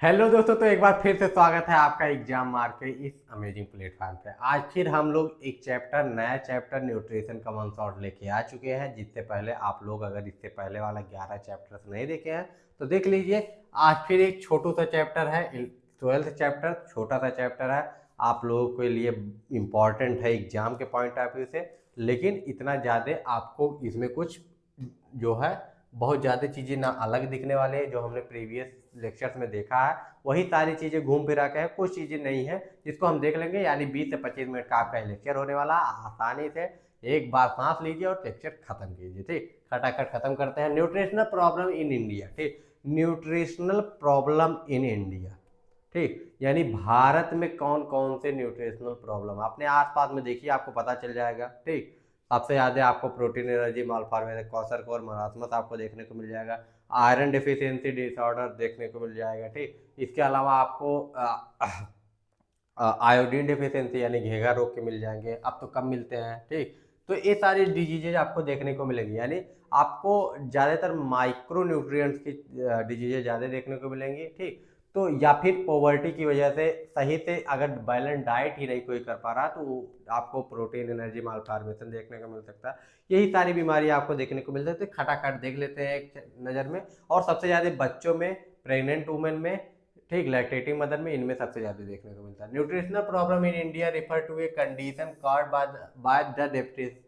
Hello दोस्तों, तो एक बार फिर से स्वागत है आपका एग्जाम मार के इस अमेजिंग प्लेटफॉर्म पे। आज फिर हम लोग एक नया चैप्टर न्यूट्रिशन कॉमन सॉर्ट लेके आ चुके हैं। जिससे पहले आप लोग अगर इससे पहले वाला 11 चैप्टर्स नहीं देखे हैं तो देख लीजिए। आज फिर एक छोटू सा चैप्टर है, 12th चैप्टर, छोटा सा चैप्टर है। आप लोगों के लिए इम्पॉर्टेंट है एग्जाम के पॉइंट ऑफ व्यू से, लेकिन इतना ज़्यादा आपको इसमें कुछ जो है बहुत ज़्यादा चीज़ें ना अलग दिखने वाले हैं। जो हमने प्रीवियस लेक्चर्स में देखा है वही सारी चीज़ें घूम फिरा के है, कुछ चीज़ें नहीं है जिसको हम देख लेंगे। यानी 20 से 25 मिनट का आपका लेक्चर होने वाला है। आसानी से एक बार सांस लीजिए और लेक्चर खत्म कीजिए। ठीक, खटाखट खत्म करते हैं। Nutritional problem in India. ठीक, न्यूट्रिशनल प्रॉब्लम इन इंडिया। ठीक, यानी भारत में कौन कौन से न्यूट्रिशनल प्रॉब्लम अपने आसपास में देखिए, आपको पता चल जाएगा। ठीक, सबसे ज़्यादा आपको प्रोटीन एनर्जी मालफॉर्मेशन, क्वाशरकोर मरासमस आपको देखने को मिल जाएगा। आयरन डिफिशियंसी डिसऑर्डर देखने को मिल जाएगा। ठीक, इसके अलावा आपको आयोडीन डिफिशियंसी यानी घेघा रोग के मिल जाएंगे। अब तो कम मिलते हैं। ठीक, तो ये सारी डिजीजेज आपको देखने को मिलेंगी। यानी आपको ज़्यादातर माइक्रो न्यूट्रिएंट्स की डिजीजेज ज़्यादा देखने को मिलेंगी। ठीक, तो या फिर पॉवर्टी की वजह से सही से अगर बैलेंस डाइट ही नहीं कोई कर पा रहा तो आपको प्रोटीन एनर्जी मालफॉर्मेशन देखने को मिल सकता है। यही सारी बीमारी आपको देखने को मिल सकती है। खटाखट देख लेते हैं एक नज़र में। और सबसे ज़्यादा बच्चों में, प्रेग्नेंट वुमेन में, ठीक, लैक्टेटिंग मदर में, इनमें सबसे ज्यादा देखने को मिलता है। Nutritional problem in India refer to a condition caused by the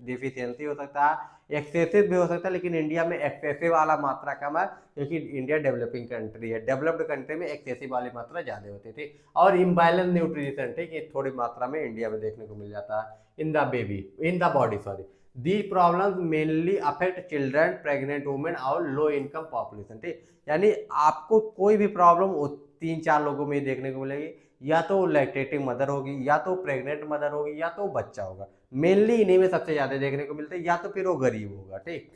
deficiency. हो सकता है एक्सेसिव भी हो सकता है, लेकिन इंडिया में एक्सेसिव वाला मात्रा कम है क्योंकि इंडिया डेवलपिंग कंट्री है। डेवलप्ड कंट्री में एक्सेसिव वाली मात्रा ज्यादा होती थी। और इम्बैलेंस न्यूट्रिशन, ठीक, ये थोड़ी मात्रा में इंडिया में देखने को मिल जाता है in the baby, in the body, sorry. The problem mainly affect children, pregnant women और लो इनकम पॉपुलेशन। ठीक, यानी आपको कोई भी प्रॉब्लम 3-4 लोगों में ही देखने को मिलेगी। या तो लैक्टेटिंग मदर होगी, या तो प्रेग्नेंट मदर होगी, या तो बच्चा होगा। मेनली इन्हीं में सबसे ज्यादा देखने को मिलते हैं। या तो फिर वो गरीब होगा। ठीक,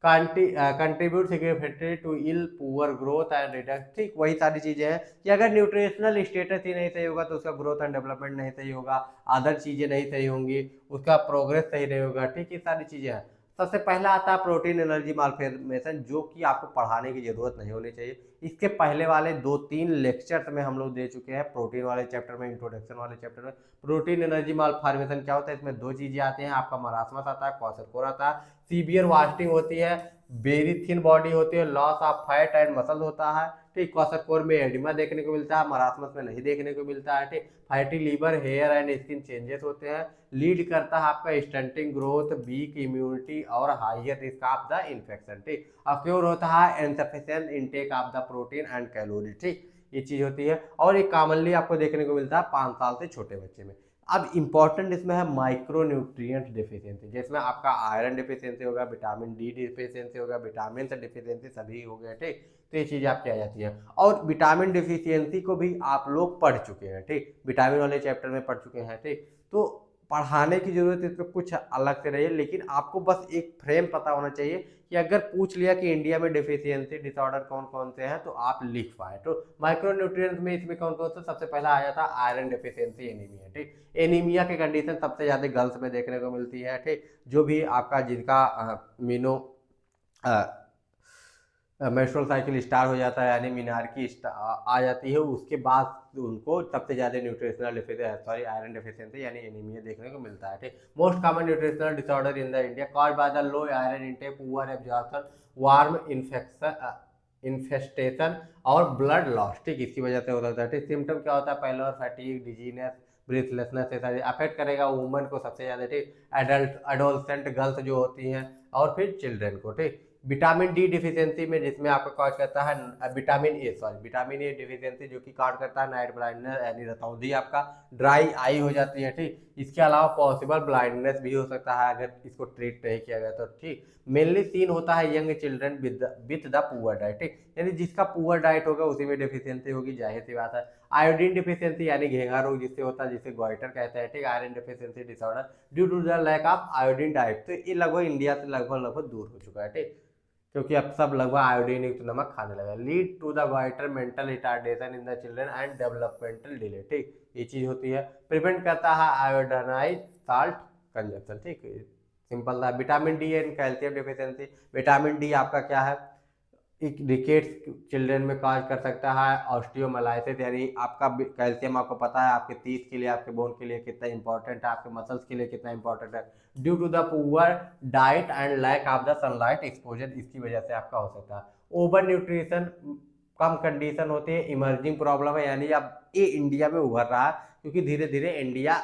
contribute significantly to ill poor growth and reduction. ठीक, वही सारी चीजें हैं कि अगर न्यूट्रिशनल स्टेटस ही नहीं सही होगा तो उसका ग्रोथ एंड डेवलपमेंट नहीं सही होगा, अदर चीजें नहीं सही होंगी, उसका प्रोग्रेस सही नहीं होगा। ठीक, ये सारी चीजें हैं। सबसे पहला आता है प्रोटीन एनर्जी मालफॉर्मेशन, जो कि आपको पढ़ाने की जरूरत नहीं होनी चाहिए। इसके पहले वाले 2-3 लेक्चर्स में हम लोग दे चुके हैं। प्रोटीन वाले चैप्टर में, इंट्रोडक्शन वाले चैप्टर में प्रोटीन एनर्जी मालफॉर्मेशन क्या होता है, इसमें दो चीजें आती हैं। आपका मरासमस आता है, क्वाशरकोर आता है। सीवियर वास्टिंग होती है, वेरी थिन बॉडी होती है, loss of fat and muscle होता है। ठीक, क्वाशरकोर में एडिमा देखने को मिलता है, मरासमस में नहीं देखने को मिलता है। ठीक, fatty liver, hair and skin changes होते हैं। लीड करता है आपका स्टंटिंग ग्रोथ, वीक इम्यूनिटी और higher risk of the infection. ठीक, अक्योर होता है insufficient intake of the protein and calorie. ठीक, ये चीज होती है। और ये कॉमनली आपको देखने को मिलता है 5 साल से छोटे बच्चे में। अब इंपॉर्टेंट इसमें है माइक्रो न्यूट्रिएंट डिफिशियंसी, जिसमें आपका आयरन डिफिशियंसी होगा, विटामिन डी डिफिशियंसी होगा, विटामिन से डिफिशियंसी सभी हो गए। ठीक, तो ये चीज़ आपकी आ जाती है। और विटामिन डिफिशियंसी को भी आप लोग पढ़ चुके हैं। ठीक, विटामिन वाले चैप्टर में पढ़ चुके हैं। ठीक, तो पढ़ाने की जरूरत इसमें कुछ अलग से रही है, लेकिन आपको बस एक फ्रेम पता होना चाहिए कि अगर पूछ लिया कि इंडिया में डिफिशियंसी डिसऑर्डर कौन कौन से हैं तो आप लिख पाए। तो माइक्रोन्यूट्रिएंट्स में इसमें कौन कौन से, सबसे पहला आया था आयरन डिफिशियंसी एनीमिया। ठीक, एनीमिया की कंडीशन सबसे ज्यादा गर्ल्स में देखने को मिलती है। ठीक, जो भी आपका जिनका मीनो मेंस्ट्रुअल साइकिल स्टार्ट हो जाता है, यानी मीनार आ जाती है, उसके बाद उनको सबसे ज्यादा न्यूट्रिशनल सॉरी आयरन डिफिशियंसी यानी एनीमिया देखने को मिलता है। ठीक, most common nutritional disorder in the India caused by the low iron intake, poor absorption, warm infection, infestation और ब्लड लॉस। ठीक, इसकी वजह से हो सकता है। ठीक, सिम्टम क्या होता है, पहले फैटिग, डिजीनेस, ब्रीथलेसनेस, ये सारी अफेक्ट करेगा वुमेन को सबसे ज्यादा। ठीक, एडल्ट एडोलसेंट गर्ल्स जो होती हैं, और फिर चिल्ड्रन को। ठीक, विटामिन डी डिफिशियंसी में, जिसमें आपका कॉज करता है विटामिन ए डिफिशियंसी, जो कि कॉज करता है नाइट ब्लाइंडनेस यानी रतौंधी, आपका ड्राई आई हो जाती है। ठीक, इसके अलावा पॉसिबल ब्लाइंडनेस भी हो सकता है अगर इसको ट्रीट नहीं किया गया तो। ठीक, मेनली सीन होता है young children with the poor diet. ठीक, यानी जिसका पुअर डाइट होगा उसी में डिफिशियंसी होगी, जाहिर सी बात है। आयोडीन डिफिशियंसी यानी घेंघा रोग जिससे होता है, जिसे गोइटर कहते हैं। ठीक, iron deficiency disorder due to the lack of iodine diet. तो ये लगभग इंडिया से लगभग दूर हो चुका है। ठीक, क्योंकि अब सब लगभग आयोडीन युक्त नमक खाने लगे। Lead to the wider mental retardation in the children and developmental delay. ठीक, ये चीज होती है। प्रिवेंट करता है आयोडाइज साल्ट कंजप्शन। ठीक, सिंपल था। Vitamin D and calcium deficiency, vitamin D आपका क्या है, रिकेट्स चिल्ड्रन में काज कर सकता है, ऑस्टियोमाइलाइसिस यानी आपका कैल्शियम आपको पता है आपके टीथ के लिए, आपके बोन के लिए कितना इंपॉर्टेंट है, आपके मसल्स के लिए कितना इंपॉर्टेंट है, due to the poor diet and lack of the sunlight exposure, इसकी वजह से आपका हो सकता है। ओवर न्यूट्रिशन कम कंडीशन होती है, इमर्जिंग प्रॉब्लम है, यानी अब ये इंडिया में उभर रहा है क्योंकि धीरे धीरे इंडिया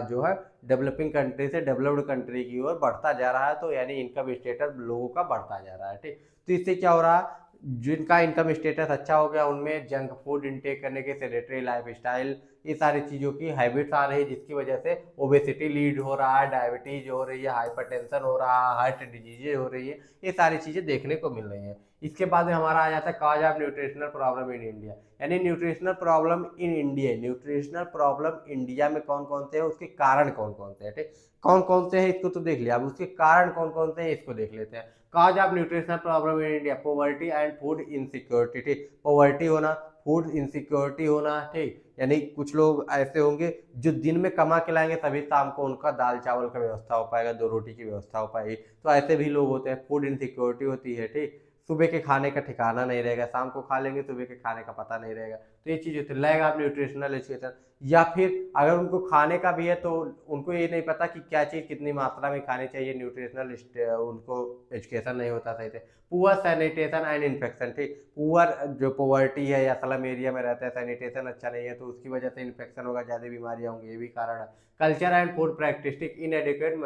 जो है डेवलपिंग कंट्री से डेवलप्ड कंट्री की ओर बढ़ता जा रहा है, तो यानी इनकम स्टेटस लोगों का बढ़ता जा रहा है, ठीक। तो इससे क्या हो रहा है, जिनका इनकम स्टेटस अच्छा हो गया उनमें जंक फूड इंटेक करने के, सेडेटरी लाइफ स्टाइल, ये सारी चीज़ों की हैबिट्स आ रही है, जिसकी वजह से ओबेसिटी लीड हो रहा है, डायबिटीज हो रही है, हाइपरटेंशन हो रहा है, हार्ट डिजीजेज हो रही है, ये सारी चीज़ें देखने को मिल रही हैं। इसके बाद में हमारा आ जाता है cause of nutritional problem in India, यानी nutritional problem in India, nutritional problem India में कौन कौन से हैं, उसके कारण कौन कौन से हैं, ठीक। कौन कौन से हैं इसको तो देख लिया, अब उसके कारण कौन कौन से हैं इसको देख लेते हैं। Cause of nutritional problem in India, poverty and food insecurity, ठीक। पॉवर्टी होना, फूड इनसिक्योरिटी होना, ठीक, यानी कुछ लोग ऐसे होंगे जो दिन में कमा के लाएंगे तभी शाम को उनका दाल चावल का व्यवस्था हो पाएगा, दो रोटी की व्यवस्था हो पाएगी, तो ऐसे भी लोग होते हैं, फूड इनसिक्योरिटी होती है, ठीक। सुबह के खाने का ठिकाना नहीं रहेगा, शाम को खा लेंगे, सुबह के खाने का पता नहीं रहेगा, तो ये चीज़ होती है। लैग ऑफ न्यूट्रिशनल एजुकेशन, या फिर अगर उनको खाने का भी है तो उनको ये नहीं पता कि क्या चीज़ कितनी मात्रा में खानी चाहिए, न्यूट्रिशनल उनको एजुकेशन नहीं होता सही से। पुअर सैनिटेशन एंड इन्फेक्शन, ठीक, पुअर जो पॉवर्टी है या स्लम एरिया में रहता है, सैनिटेशन अच्छा नहीं है तो उसकी वजह से इन्फेक्शन होगा, ज़्यादा बीमारियाँ होंगी, ये भी कारण है। कल्चर एंड फूड प्रैक्टिस, ठीक, इनएडिक्वेट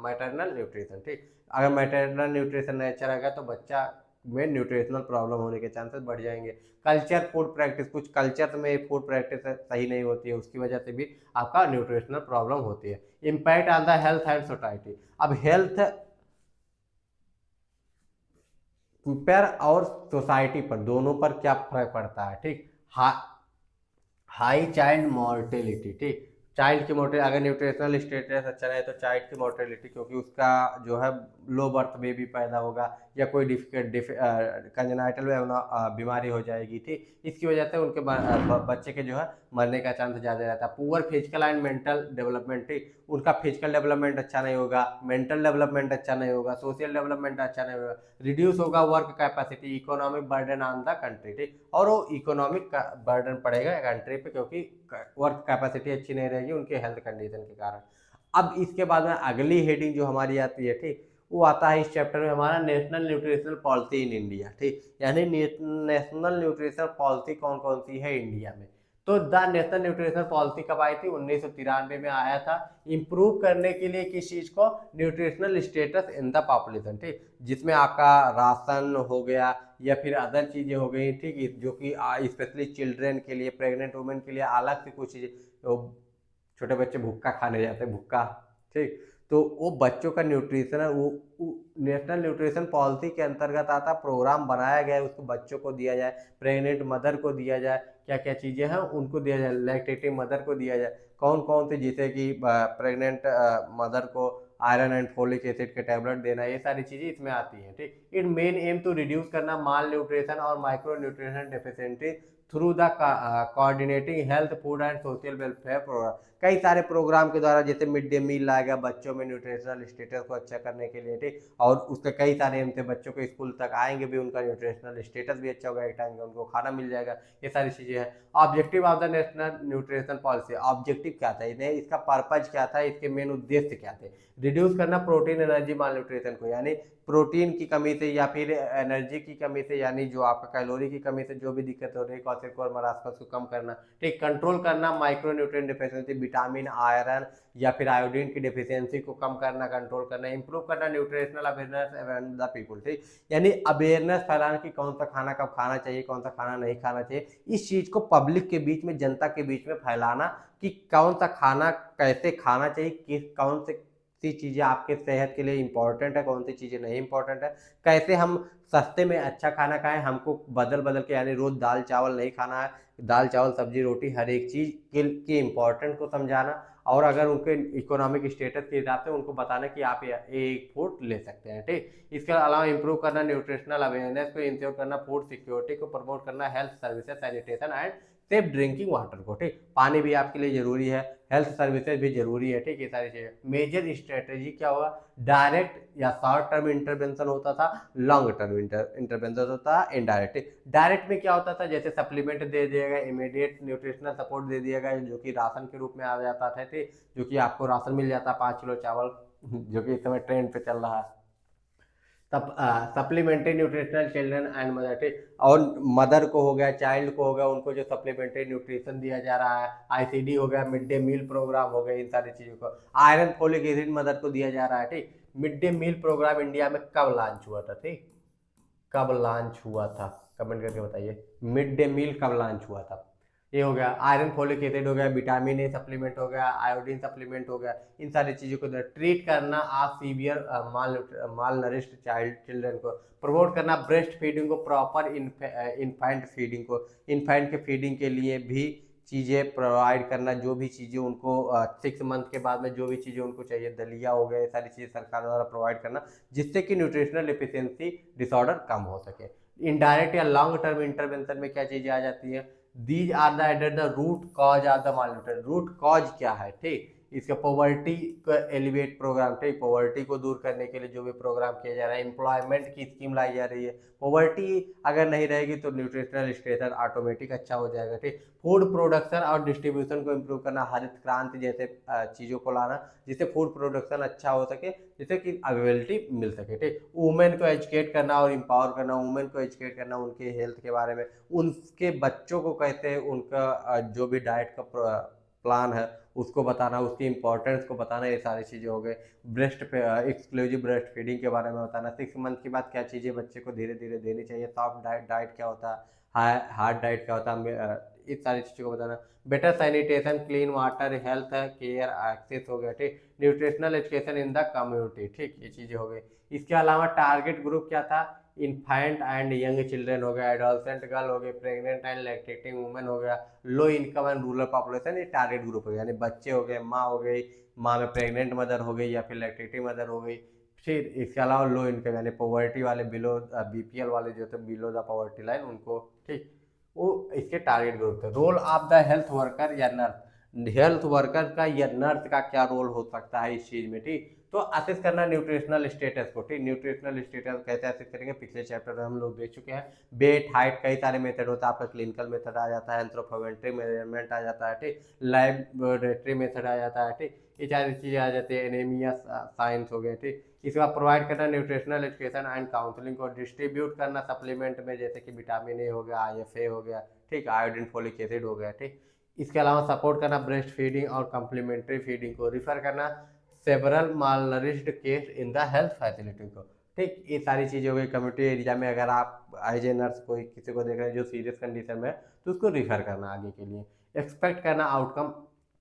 मैटरनल न्यूट्रिशन, ठीक, अगर मैटरनल न्यूट्रिशन नहीं अच्छा रहेगा तो बच्चा में न्यूट्रिशनल प्रॉब्लम होने के चांसेस बढ़ जाएंगे। कल्चर फूड प्रैक्टिस, कुछ कल्चर में फूड प्रैक्टिस सही नहीं होती है, उसकी वजह से भी आपका न्यूट्रिशनल प्रॉब्लम होती है। Impact on the health and society, अब हेल्थ पर और सोसाइटी पर, दोनों पर क्या फर्क पड़ता है, ठीक। हाई चाइल्ड मोर्टेलिटी, ठीक, चाइल्ड की मोर्टेलिटी, अगर न्यूट्रिशनल स्टेटस अच्छा रहे तो चाइल्ड की मोर्टेलिटी, क्योंकि उसका जो है लो बर्थ बेबी पैदा होगा या कोई कंजेनाइटल बीमारी हो जाएगी, ठीक, इसकी वजह से उनके बच्चे के जो है मरने का चांस ज़्यादा रहता है। Poor physical and mental development, ठीक, उनका फिजिकल डेवलपमेंट अच्छा नहीं होगा, मेंटल डेवलपमेंट अच्छा नहीं होगा, सोशल डेवलपमेंट अच्छा नहीं होगा, रिड्यूस होगा work capacity, economic burden on the country, ठीक, और वो इकोनॉमिक बर्डन पड़ेगा कंट्री पे क्योंकि वर्क कैपेसिटी अच्छी नहीं रहेगी उनके हेल्थ कंडीशन के कारण। अब इसके बाद में अगली हेडिंग जो हमारी आती है, ठीक, वो आता है इस चैप्टर में हमारा national nutritional policy in India, ठीक, यानी नेशनल न्यूट्रिशनल पॉलिसी कौन कौन सी है इंडिया में। तो द नेशनल न्यूट्रिशनल पॉलिसी कब आई थी, 1993 में आया था, इंप्रूव करने के लिए किस चीज को, nutritional status in the population, ठीक, जिसमें आपका राशन हो गया या फिर अदर चीजें हो गई, ठीक, जो कि स्पेशली चिल्ड्रेन के लिए, प्रेग्नेंट वुमेन के लिए अलग से कुछ चीजें, तो छोटे बच्चे भुक्का खाने जाते हैं, भुक्का, ठीक, तो वो बच्चों का न्यूट्रिशन है, वो नेशनल न्यूट्रिशन पॉलिसी के अंतर्गत आता, प्रोग्राम बनाया गया है, उसको बच्चों को दिया जाए, प्रेग्नेंट मदर को दिया जाए, क्या क्या चीज़ें हैं उनको दिया जाए, लैक्टेटिंग मदर को दिया जाए, कौन कौन से, जैसे कि प्रेग्नेंट मदर को आयरन एंड फोलिक एसिड के टैबलेट देना, ये सारी चीज़ें इसमें आती हैं, ठीक। It main aim to reduce करना माल न्यूट्रिशन और micro nutrition deficiency through the coordinating health food and social welfare program, कई सारे प्रोग्राम के द्वारा, जैसे मिड डे मील लाया गया बच्चों में न्यूट्रिशनल स्टेटस को अच्छा करने के लिए, ठीक, और उसके कई सारे एम थे, बच्चों को स्कूल तक आएंगे भी उनका न्यूट्रिशनल स्टेटस भी अच्छा होगा, एक टाइम का उनको खाना मिल जाएगा, ये सारी चीज़ें हैं। Objective of the national nutrition policy, objective क्या था, इन्हें इसका पर्पज क्या था, इसके मेन उद्देश्य क्या थे, रिड्यूस करना प्रोटीन एनर्जी माल न्यूट्रिशन को, यानी प्रोटीन की कमी से या फिर एनर्जी की कमी से, यानी जो आपका कैलोरी की कमी से जो भी दिक्कत हो रही है, क्वार्टिक और मरासमस को कम करना, ठीक, कंट्रोल करना micro nutrient deficiency, vitamin iron या फिर आयोडीन की डिफिशियंसी को कम करना, कंट्रोल करना, इंप्रूव करना nutritional awareness among the people, ठीक, यानी अवेयरनेस फैलाना कि कौन सा खाना कब खाना चाहिए, कौन सा खाना नहीं खाना चाहिए, इस चीज को पब्लिक के बीच में, जनता के बीच में फैलाना कि कौन सा खाना कैसे खाना चाहिए, किस कौन से सी चीज़ें आपके सेहत के लिए इंपॉर्टेंट है, कौन सी चीज़ें नहीं इंपॉर्टेंट है, कैसे हम सस्ते में अच्छा खाना खाएं, हमको बदल बदल के, यानी रोज दाल चावल नहीं खाना है, दाल चावल सब्जी रोटी हर एक चीज़ के इम्पोर्टेंट को समझाना, और अगर उनके इकोनॉमिक स्टेटस के हिसाब से उनको बताना कि आप ये फूड ले सकते हैं, ठीक। इसके अलावा इंप्रूव करना न्यूट्रिशनल अवेयरनेस को इंश्योर करना, फूड सिक्योरिटी को प्रमोट करना, हेल्थ सर्विसेज सैनिटेशन एंड सिर्फ ड्रिंकिंग वाटर को, ठीक। पानी भी आपके लिए जरूरी है, हेल्थ सर्विसेज भी जरूरी है, ठीक। ये सारी चीजें। मेजर स्ट्रेटेजी क्या होगा, डायरेक्ट या शॉर्ट टर्म इंटरवेंशन होता था, लॉन्ग टर्म इंटरवेंशन होता था, इनडायरेक्ट। डायरेक्ट में क्या होता था, जैसे सप्लीमेंट दे दिया गया, इमीडिएट न्यूट्रिशनल सपोर्ट दे दिया गया, जो कि राशन के रूप में आ जाता था, ठीक। जो कि आपको राशन मिल जाता 5 किलो चावल, जो कि इस समय ट्रेंड पे चल रहा है। तब supplementary nutritional children and mother, ठीक। और मदर को हो गया, चाइल्ड को हो गया, उनको जो सप्लीमेंट्री न्यूट्रिशन दिया जा रहा है, आईसीडी हो गया, मिड डे मील प्रोग्राम हो गया, इन सारी चीज़ों को। आयरन फोलिक एसिड मदर को दिया जा रहा है, ठीक। Mid day meal program India में कब लॉन्च हुआ था, ठीक। कब लॉन्च हुआ था, कमेंट करके बताइए, मिड डे मील कब लॉन्च हुआ था। ये हो गया, आयरन फोलिक एसिड हो गया, विटामिन ए सप्लीमेंट हो गया, आयोडीन सप्लीमेंट हो गया। इन सारी चीज़ों को ट्रीट करना आप सीवियर माल नरिश्ड चिल्ड्रन को, प्रमोट करना ब्रेस्ट फीडिंग को, प्रॉपर इन्फेंट फीडिंग को, इन्फेंट के फीडिंग के लिए भी चीज़ें प्रोवाइड करना, जो भी चीज़ें उनको 6 मंथ के बाद में जो भी चीज़ें उनको चाहिए, दलिया हो गया, ये सारी चीज़ें सरकार द्वारा प्रोवाइड करना, जिससे कि न्यूट्रिशनल डिफिशियंसी डिसऑर्डर कम हो सके। इनडायरेक्ट या लॉन्ग टर्म इंटरवेंशन में क्या चीज़ें आ जाती हैं, these are the at the root cause of the malnutrition. Root cause क्या है, ठीक। इसका पॉवर्टी का एलिवेट प्रोग्राम, ठीक। पॉवर्टी को दूर करने के लिए जो भी प्रोग्राम किया जा रहा है, एम्प्लॉयमेंट की स्कीम लाई जा रही है। पॉवर्टी अगर नहीं रहेगी तो न्यूट्रिशनल स्टेटस ऑटोमेटिक अच्छा हो जाएगा, ठीक। फूड प्रोडक्शन और डिस्ट्रीब्यूशन को इम्प्रूव करना, हरित क्रांति जैसे चीज़ों को लाना, जिससे फूड प्रोडक्शन अच्छा हो सके, जिससे कि अवेलेबिलिटी मिल सके, ठीक। वुमेन को एजुकेट करना और एम्पावर करना, वुमेन को एजुकेट करना उनके हेल्थ के बारे में, उनके बच्चों को कैसे उनका जो भी डाइट का प्लान है उसको बताना, उसकी इंपॉर्टेंस को बताना, ये सारी चीज़ें हो गई। ब्रेस्ट पे एक्सक्लूसिव ब्रेस्ट फीडिंग के बारे में बताना, 6 मंथ के बाद क्या चीज़ें बच्चे को धीरे धीरे देनी चाहिए, सॉफ्ट डाइट क्या होता है, हार्ड डाइट क्या होता है, इस सारी चीज़ों को बताना। Better sanitation, clean water, health care access हो गया, ठीक। Nutritional education in the community, ठीक। ये चीज़ें हो गई। इसके अलावा टारगेट ग्रुप क्या था, इन्फेंट एंड यंग चिल्ड्रन हो गया, एडोलसेंट गर्ल हो गए, प्रेग्नेंट एंड लैक्टेटिंग वुमेन हो गया, low income and rural population, ये टारगेट ग्रुप हो गया। यानी बच्चे हो गए, माँ हो गई, माँ में प्रेग्नेंट मदर हो गई या फिर लैक्टेटिंग मदर हो गई। फिर इसके अलावा लो इनकम यानी पॉवर्टी वाले, बिलो बीपीएल वाले जो थे, बिलो द पॉवर्टी लाइन, उनको, ठीक। वो इसके टारगेट ग्रुप थे। Role of the health worker या नर्स, हेल्थ वर्कर का या नर्स का क्या रोल हो सकता है इस चीज में, ठीक। तो असेस करना न्यूट्रिशनल स्टेटस को, ठीक। न्यूट्रिशनल स्टेटस कैसे असेस करेंगे, पिछले चैप्टर में हम लोग देख चुके हैं। वेट, हाइट, कई सारे मेथड होता है, आपका क्लिनिकल मेथड आ जाता है, एंथ्रोपोमेट्री मेजरमेंट आ जाता है, ठीक। लैबोरेटरी मेथड आ जाता है, ठीक। ये सारी चीज़ें आ जाती है, एनीमिया साइंस हो गए, ठीक। इसके बाद प्रोवाइड करना न्यूट्रिशनल एजुकेशन एंड काउंसलिंग को, डिस्ट्रीब्यूट करना सप्लीमेंट में, जैसे कि विटामिन ए हो गया, IFA हो गया, ठीक, आयोडीन फोलिक एसिड हो गया, ठीक। इसके अलावा सपोर्ट करना ब्रेस्ट फीडिंग और कम्प्लीमेंट्री फीडिंग को, रिफर करना several mall nourished case in the health facility को, ठीक। ये सारी चीज़ें हो गई। कम्युनिटी एरिया में अगर आप एज ए नर्स कोई किसी को देख रहे हैं जो सीरियस कंडीशन में है, तो उसको रिफर करना आगे के लिए। एक्सपेक्ट करना आउटकम,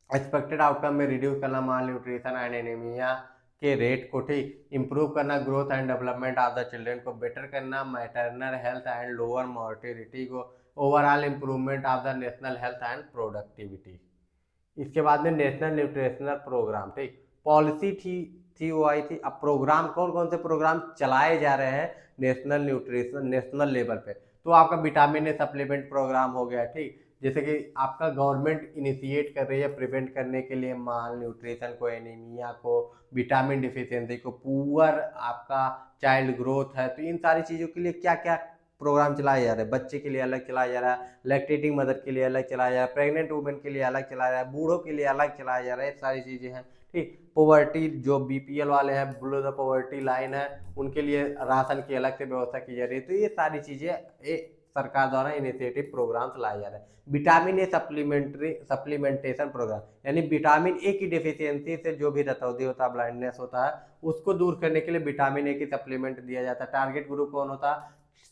एक्सपेक्टेड आउटकम में रिड्यूस करना माल न्यूट्रिशन एंड एनीमिया के रेट को, ठीक। इंप्रूव करना growth and development of the children को, बेटर करना maternal health and lower mortality को, overall improvement of the national health and productivity. इसके बाद में नेशनल न्यूट्रिशनल प्रोग्राम, ठीक। पॉलिसी थी वो आई थी। अब प्रोग्राम कौन कौन से प्रोग्राम चलाए जा रहे हैं नेशनल न्यूट्रिशन, नेशनल लेवल पे, तो आपका विटामिन ए सप्लीमेंट प्रोग्राम हो गया, ठीक। जैसे कि आपका गवर्नमेंट इनिशिएट कर रही है प्रिवेंट करने के लिए माल न्यूट्रिशन को, एनीमिया को, विटामिन डिफिशियंसी को, पुअर आपका चाइल्ड ग्रोथ है, तो इन सारी चीज़ों के लिए क्या क्या प्रोग्राम चलाया जा रहा है। बच्चे के लिए अलग चलाया जा रहा है, लैक्टेटिंग मदर के लिए अलग चलाया जा रहा है, प्रेग्नेंट वुमेन के लिए अलग चलाया जा रहा है, बूढ़ों के लिए अलग चलाया जा रहा है, सारी चीज़ें हैं, ठीक। पॉवर्टी जो बीपीएल वाले हैं, बिलो द पॉवर्टी लाइन है, उनके लिए राशन की अलग से व्यवस्था की जा रही है। तो ये सारी चीज़ें सरकार द्वारा इनिशिएटिव प्रोग्राम चलाए जा रहे हैं। विटामिन ए सप्लीमेंटेशन प्रोग्राम, यानी विटामिन ए की डिफिशियंसी से जो भी रतौंधी होता है, ब्लाइंडनेस होता है, उसको दूर करने के लिए विटामिन ए की सप्लीमेंट दिया जाता है। टारगेट ग्रुप कौन होता है,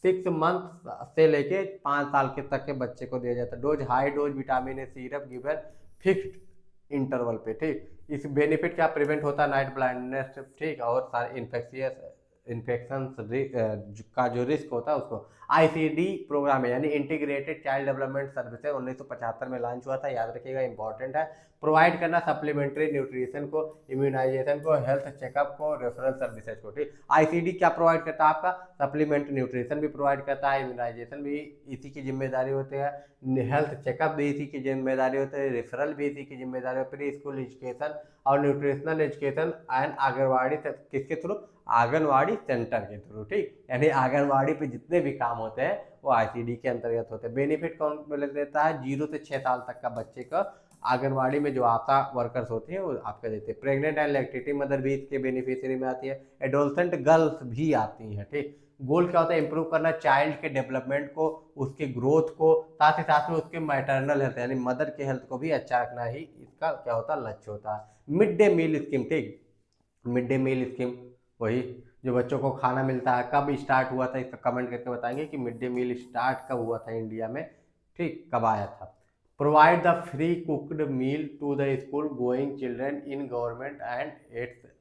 6 मंथ से लेके 5 साल के तक के बच्चे को दिया जाता है। Dose high dose vitamin A syrup given fixed interval पे, ठीक। इस बेनिफिट क्या, प्रिवेंट होता है नाइट ब्लाइंडनेस, ठीक, और सारे इन्फेक्शन का जो रिस्क होता है उसको। आईसीडी प्रोग्राम है, यानी इंटीग्रेटेड चाइल्ड डेवलपमेंट सर्विसेज 1975 में लॉन्च हुआ था, याद रखिएगा, इंपॉर्टेंट है। प्रोवाइड करना सप्लीमेंट्री न्यूट्रिशन को, इम्यूनाइजेशन को, हेल्थ चेकअप को, रेफरल सर्विसेज को, ठीक। आईसीडी क्या प्रोवाइड करता है? आपका सप्लीमेंट्री न्यूट्रिशन भी प्रोवाइड करता है, इम्यूनाइजेशन भी इसी की जिम्मेदारी होती है, हेल्थ चेकअप भी इसी की जिम्मेदारी होती है, रेफरल भी इसी की जिम्मेदारी है, प्री स्कूल एजुकेशन और न्यूट्रिशनल एजुकेशन एंड आंगनबाड़ी किसके थ्रू? आंगनबाड़ी सेंटर के थ्रू, ठीक। यानी आंगनबाड़ी पे जितने भी काम होते हैं वो आईसीडी के अंतर्गत होते हैं। बेनिफिट कौन देता है? 0 से 6 साल तक का बच्चे का आंगनबाड़ी में जो आशा वर्कर्स होती हैं वो आपके देते हैं। प्रेग्नेंट एंड लैक्टेटिंग मदर भी इसके बेनिफिशियरी में आती है, एडोलसेंट गर्ल्स भी आती हैं, ठीक। गोल क्या होता है? इंप्रूव करना चाइल्ड के डेवलपमेंट को, उसके ग्रोथ को, साथ ही साथ में उसके मैटरनल हेल्थ यानी मदर के हेल्थ को भी अच्छा रखना ही इसका क्या होता है? लक्ष्य होता है। मिड डे मील स्कीम, ठीक। मिड डे मील स्कीम वही जो बच्चों को खाना मिलता है, कब स्टार्ट हुआ था इसका कमेंट करके बताएंगे कि मिड डे मील स्टार्ट कब हुआ था इंडिया में, ठीक, कब आया था। Provide the free cooked meal to the school going children in government and its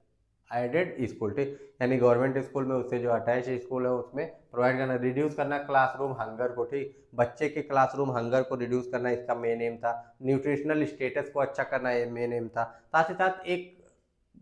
aided school, ठीक। यानी गवर्नमेंट स्कूल में उससे जो अटैच स्कूल है उसमें प्रोवाइड करना। रिड्यूस करना क्लासरूम हंगर को, ठीक। बच्चे के क्लासरूम हंगर को रिड्यूस करना इसका मेन एम था। न्यूट्रिशनल स्टेटस को अच्छा करना ये मेन एम था। साथ ही साथ एक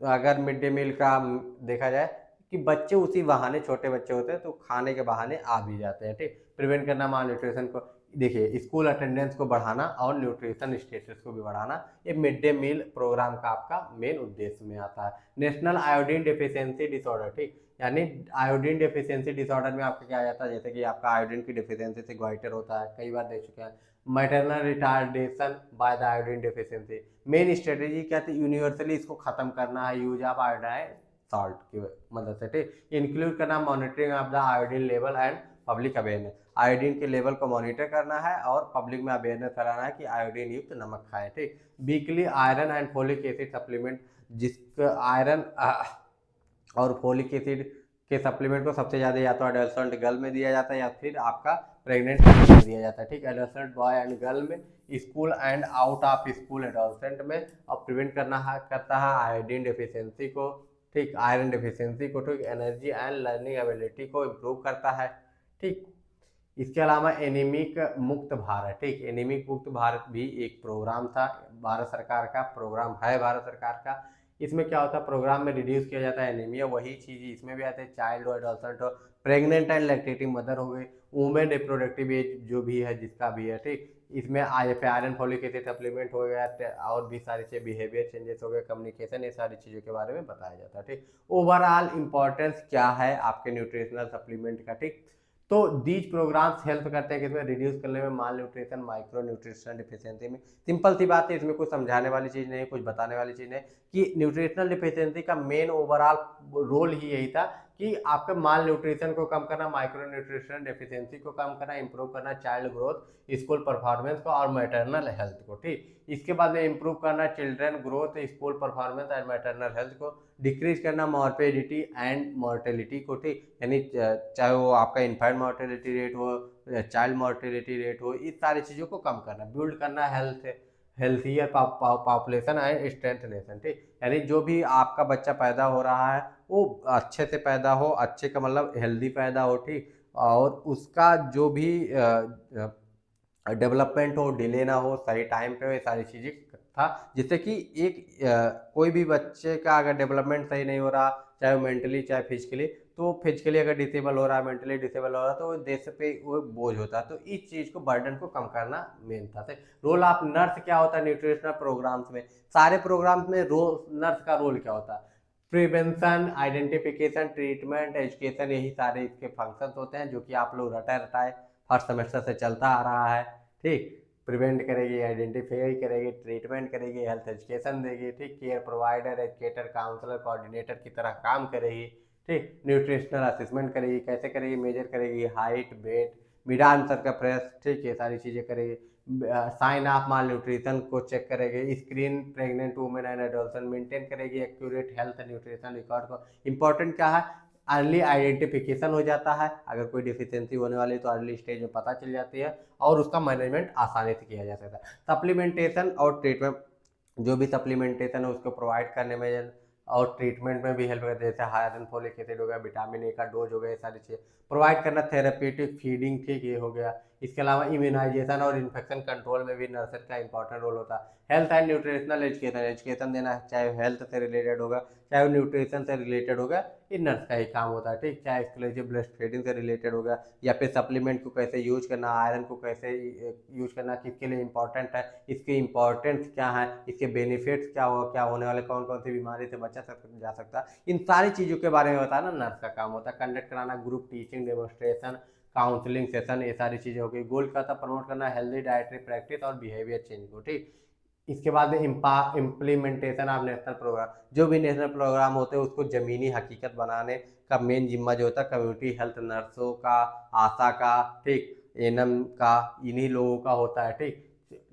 अगर मिड डे मील का देखा जाए कि बच्चे उसी बहाने, छोटे बच्चे होते हैं तो खाने के बहाने आ भी जाते हैं, ठीक। प्रिवेंट करना माल न्यूट्रिशन को, देखिए स्कूल अटेंडेंस को बढ़ाना और न्यूट्रिशन स्टेटस को भी बढ़ाना, ये मिड डे मील प्रोग्राम का आपका मेन उद्देश्य में आता है। नेशनल आयोडीन डिफिशियंसी डिसऑर्डर, ठीक। यानी आयोडीन डिफिशियंसी डिसऑर्डर में आपका क्या आ जाता है? जैसे कि आपका आयोडीन की डिफिशियंसी से ग्वाइटर होता है, कई बार देख चुके हैं। Maternal retardation by the iodine deficiency, main strategy क्या थी? यूनिवर्सली इसको खत्म करना है, यूज ऑफ आयोडाइन सॉल्ट की मदद से, ठीक। इंक्लूड करना monitoring of the iodine level and public awareness, iodine के लेवल को मॉनिटर करना है और पब्लिक में अवेयरनेस कराना है कि आयोडीन युक्त नमक खाएं, ठीक। Weekly iron and folic acid supplement, जिसका आयरन और फोलिक एसिड के सप्लीमेंट को सबसे ज़्यादा या तो एडोलसेंट गर्ल में दिया जाता है या फिर आपका प्रेग्नेंट में दिया जाता है, ठीक। एडोलसेंट बॉय एंड गर्ल में, school and out of school adolescent में। और प्रिवेंट करना है करता है आयोडीन डिफिशियंसी को, ठीक, आयरन डिफिशियंसी को, ठीक। एनर्जी एंड लर्निंग एबिलिटी को इम्प्रूव करता है, ठीक। इसके अलावा एनीमिक मुक्त भारत, ठीक। एनीमिक मुक्त भारत भी एक प्रोग्राम था, भारत सरकार का प्रोग्राम है, भारत सरकार का। इसमें क्या होता है? प्रोग्राम में रिड्यूस किया जाता है एनीमिया, वही चीज़ इसमें भी आते हैं, चाइल्ड हो, एडोलसेंट हो, प्रेग्नेंट एंड लैक्टेटिंग मदर हो गई, वुमेन रिप्रोडक्टिव एज जो भी है जिसका भी है, ठीक। इसमें आयरन फॉलिक एसिड सप्लीमेंट हो गया और भी सारी चीज़, बिहेवियर चेंजेस हो गए, कम्युनिकेशन, ये सारी चीज़ों के बारे में बताया जाता है, ठीक। ओवरऑल इंपॉर्टेंस क्या है आपके न्यूट्रिशनल सप्लीमेंट का, ठीक। तो दीज प्रोग्राम्स हेल्प करते हैं कि इसमें रिड्यूस करने में माल न्यूट्रिशन, माइक्रो न्यूट्रिशनल डिफिशियंसी में। सिंपल सी बात है, इसमें कुछ समझाने वाली चीज़ नहीं, कुछ बताने वाली चीज़ नहीं, कि न्यूट्रिशनल डिफिशियंसी का मेन ओवरऑल रोल ही यही था कि आपके माल न्यूट्रिशन को कम करना, माइक्रो न्यूट्रिशनल डेफिशिएंसी को कम करना, इंप्रूव करना चाइल्ड ग्रोथ, स्कूल परफॉर्मेंस को और मैटरनल हेल्थ को, ठीक। इसके बाद में इंप्रूव करना children growth, school performance and maternal health को, डिक्रीज करना मॉर्बिडिटी एंड मॉर्टेलिटी को, ठीक। यानी चाहे वो आपका इन्फेंट मॉर्टेलिटी रेट हो, चाइल्ड मॉर्टेलिटी रेट हो, इस सारी चीज़ों को कम करना, बिल्ड करना healthier population and strength nation, ठीक। यानी जो भी आपका बच्चा पैदा हो रहा है वो अच्छे से पैदा हो, अच्छे का मतलब हेल्दी पैदा हो, ठीक। और उसका जो भी डेवलपमेंट हो, डिले ना हो, सही टाइम पे हो, ये सारी चीज़ें था, जिससे कि कोई भी बच्चे का अगर डेवलपमेंट सही नहीं हो रहा, चाहे वो मेंटली चाहे फिजिकली, तो फिजिकली अगर डिसेबल हो रहा है, मेंटली डिसेबल हो रहा है, तो देश पे वो बोझ होता है। तो इस चीज़ को, बर्डन को कम करना मेन था। रोल ऑफ नर्स क्या होता है न्यूट्रिशनल प्रोग्राम्स में? सारे प्रोग्राम्स में नर्स का रोल क्या होता है? प्रिवेंशन, आइडेंटिफिकेशन, ट्रीटमेंट, एजुकेशन, यही सारे इसके फंक्शंस होते हैं जो कि आप लोग रटाए रटाए फर्स्ट सेमेस्टर से चलता आ रहा है, ठीक। प्रिवेंट करेगी, आइडेंटिफाई करेगी, ट्रीटमेंट करेगी, हेल्थ एजुकेशन देगी, ठीक। Care provider, educator, counsellor, coordinator की तरह काम करेगी, ठीक। न्यूट्रिशनल असेसमेंट करेगी, कैसे करेगी? मेजर करेगी हाइट, वेट, मिड आंसर का प्रेस, ठीक, ये सारी चीज़ें करेगी। साइन ऑफ माल न्यूट्रिशन को चेक करेगी, screen pregnant women and adolescent, maintain करेगी एक्यूरेट हेल्थ न्यूट्रिशन रिकॉर्ड को। इंपॉर्टेंट क्या है? अर्ली आइडेंटिफिकेशन हो जाता है, अगर कोई डिफिशियंसी होने वाली है तो अर्ली स्टेज में पता चल जाती है और उसका मैनेजमेंट आसानी से किया जा सकता है। सप्लीमेंटेशन और ट्रीटमेंट, जो भी सप्लीमेंटेशन है उसको प्रोवाइड करने में और ट्रीटमेंट में भी हेल्प करते हैं, जैसे आयरन फोलिक एसिड हो गया, विटामिन ए का डोज हो गया, ये सारी चीज़ें प्रोवाइड करना, थेरेपेटिक फीडिंग, ठीक, ये हो गया। इसके अलावा इम्यूनाइजेशन और इन्फेक्शन कंट्रोल में भी नर्सेज का इंपॉर्टेंट रोल होता है। Health and nutritional education, education देना है, चाहे हेल्थ से रिलेटेड होगा चाहे वो न्यूट्रिशन से रिलेटेड होगा, ये नर्स का ही काम होता है, ठीक। चाहे एक्सक्लूसिव ब्रेस्ट फीडिंग से रिलेटेड होगा या फिर सप्लीमेंट को कैसे यूज करना, आयरन को कैसे यूज करना, किसके लिए इंपॉर्टेंट है, इसकी इंपॉर्टेंस क्या है, इसके बेनिफिट्स क्या हो, क्या होने वाले, कौन कौन सी बीमारी से बचा जा सकता है, इन सारी चीज़ों के बारे में बताना नर्स का काम होता है। कंडक्ट कराना group teaching, demonstration, counselling session, ये सारी चीज़ें हो गई। गोल का था प्रमोट करना हेल्दी डाइटरी प्रैक्टिस और बिहेवियर चेंज को, ठीक। इसके बाद इम्प्लीमेंटेशन ऑफ नेशनल प्रोग्राम, जो भी नेशनल प्रोग्राम होते हैं उसको ज़मीनी हकीकत बनाने का मेन जिम्मा जो होता है कम्युनिटी हेल्थ नर्सों का, आशा का, ठीक, एनएम का, इन्हीं लोगों का होता है, ठीक।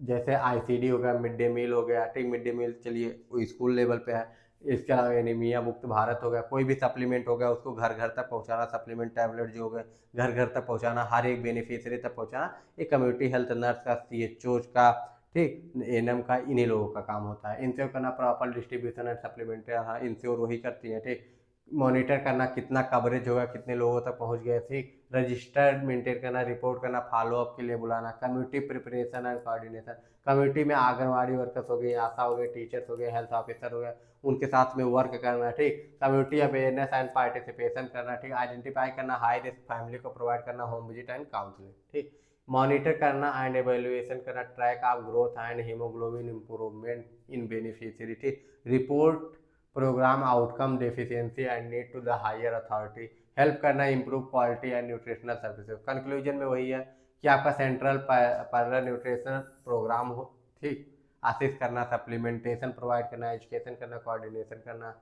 जैसे आईसीडी हो गया, मिड डे मील हो गया, ठीक, मिड डे मील चलिए वो स्कूल लेवल पे है। इसके अलावा एनीमिया मुक्त भारत हो गया, कोई भी सप्लीमेंट हो गया उसको घर घर तक पहुंचाना, सप्लीमेंट टैबलेट जो हो गए घर घर तक पहुंचाना, हर एक बेनिफिशियरी तक पहुंचाना, ये कम्युनिटी हेल्थ नर्स का, सीएचओ का, ठीक, एनएम का, इन्हीं लोगों का काम होता है। इंश्योर करना प्रॉपर डिस्ट्रीब्यूशन एंड सप्लीमेंट्री, हाँ इंश्योर वही करती है, ठीक। मॉनिटर करना कितना कवरेज होगा, कितने लोगों तक पहुंच गए, ठीक। रजिस्टर मेंटेन करना, रिपोर्ट करना, फॉलोअप के लिए बुलाना, community preparation and coordination, community में आंगनवाड़ी वर्कर्स हो गए, आशा हो गए, टीचर्स हो गए, हेल्थ ऑफिसर हो गए, उनके साथ में वर्क करना, ठीक। कम्युनिटी अवेयरनेस एंड पार्टिसिपेशन करना, ठीक। आइडेंटिफाई करना हाई रिस्क फैमिली को प्रोवाइड करना होम विजिट एंड काउंसलिंग, ठीक। मॉनिटर करना एंड एवेल्युएशन करना, track of growth and haemoglobin improvement in beneficiary, ठीक। Report programme outcome deficiency and need to the higher authority, help करना improve quality and nutritional services. Conclusion में वही है कि आपका सेंट्रल पैरेलल न्यूट्रिशन प्रोग्राम हो, ठीक, असिस्ट करना, सप्लीमेंटेशन प्रोवाइड करना, एजुकेशन करना, कोऑर्डिनेशन करना,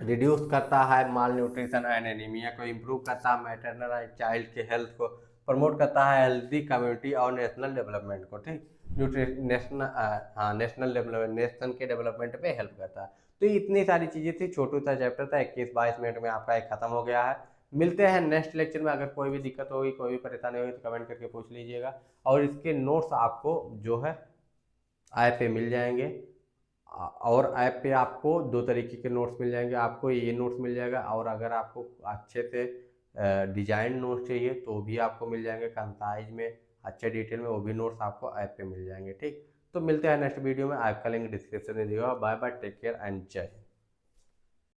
रिड्यूस करता है माल न्यूट्रिशन एंड एनीमिया को, इम्प्रूव करता है मैटरनल एंड चाइल्ड के हेल्थ को, प्रमोट करता है हेल्दी कम्युनिटी और नेशनल डेवलपमेंट को, ठीक। नेशनल, हाँ नेशनल डेवलपमेंट, नेशन के डेवलपमेंट पे हेल्प करता है। तो इतनी सारी चीज़ें थी, छोटू सा चैप्टर था, 21-22 मिनट में आपका एक खत्म हो गया है। मिलते हैं नेक्स्ट लेक्चर में। अगर कोई भी दिक्कत होगी, कोई भी परेशानी होगी तो कमेंट करके पूछ लीजिएगा, और इसके नोट्स आपको जो है ऐप पे मिल जाएंगे। और ऐप पे आपको दो तरीके के नोट्स मिल जाएंगे, आपको ये नोट्स मिल जाएगा, और अगर आपको अच्छे से डिजाइन नोट्स चाहिए तो भी आपको मिल जाएंगे कंसाइज में, अच्छे डिटेल में, वो भी नोट्स आपको ऐप पे मिल जाएंगे, ठीक। तो मिलते हैं नेक्स्ट वीडियो में, ऐप का लिंक डिस्क्रिप्शन में दिया। Bye bye, take care and जय।